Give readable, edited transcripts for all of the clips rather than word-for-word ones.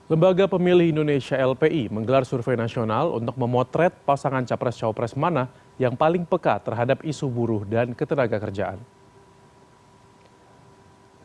Lembaga Pemilih Indonesia (LPI) menggelar survei nasional untuk memotret pasangan capres-cawapres mana yang paling peka terhadap isu buruh dan ketenagakerjaan.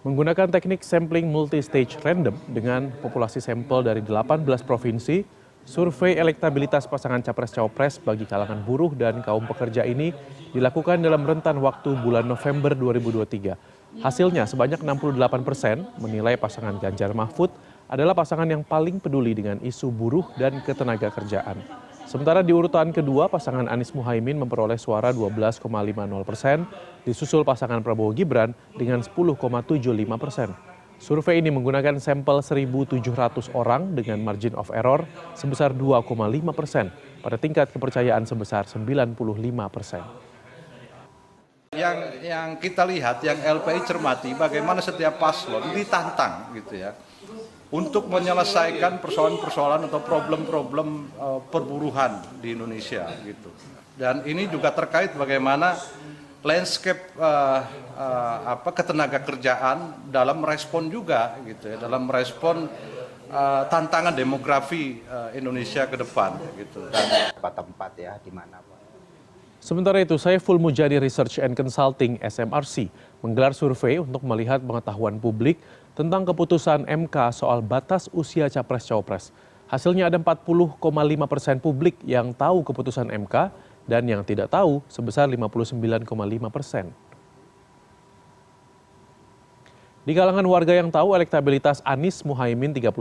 Menggunakan teknik sampling multi-stage random dengan populasi sampel dari 18 provinsi, survei elektabilitas pasangan capres-cawapres bagi kalangan buruh dan kaum pekerja ini dilakukan dalam rentan waktu bulan November 2023. Hasilnya sebanyak 68% menilai pasangan Ganjar Mahfud adalah pasangan yang paling peduli dengan isu buruh dan ketenagakerjaan. Sementara di urutan kedua, pasangan Anies Muhaimin memperoleh suara 12,50%, disusul pasangan Prabowo Gibran dengan 10,75%. Survei ini menggunakan sampel 1.700 orang dengan margin of error sebesar 2,5% pada tingkat kepercayaan sebesar 95%. Yang kita lihat, yang LPI cermati, bagaimana setiap paslon ditantang gitu ya, untuk menyelesaikan persoalan-persoalan atau problem-problem perburuhan di Indonesia gitu. Dan ini juga terkait bagaimana landscape ketenagakerjaan dalam respon juga gitu ya, dalam respon tantangan demografi Indonesia ke depan gitu. Dan tempat ya di mana, Pak? Sementara itu, Saiful Mujani Research and Consulting (SMRC) menggelar survei untuk melihat pengetahuan publik tentang keputusan MK soal batas usia capres-cawapres. Hasilnya ada 40,5% publik yang tahu keputusan MK dan yang tidak tahu sebesar 59,5%. Di kalangan warga yang tahu, elektabilitas Anies Muhaimin 31%,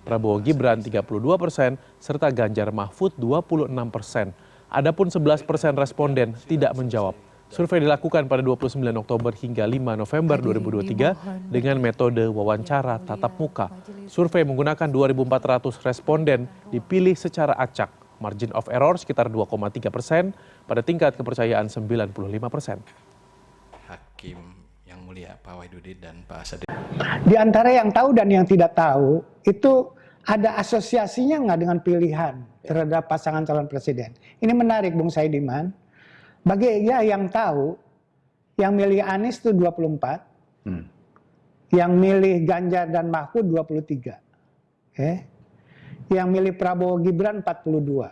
Prabowo Gibran 32%, serta Ganjar Mahfud 26%. Adapun 11% responden tidak menjawab. Survei dilakukan pada 29 Oktober hingga 5 November 2023 dengan metode wawancara tatap muka. Survei menggunakan 2.400 responden dipilih secara acak. Margin of error sekitar 2,3% pada tingkat kepercayaan 95%. Hakim yang mulia Pak Wahidudin dan Pak Asadin. Di antara yang tahu dan yang tidak tahu, itu ada asosiasinya nggak dengan pilihan terhadap pasangan calon presiden? Ini menarik, Bung Saidiman. Bagi ya yang tahu, yang milih Anies itu 24, yang milih Ganjar dan Mahfud 23, yang milih Prabowo Gibran 42.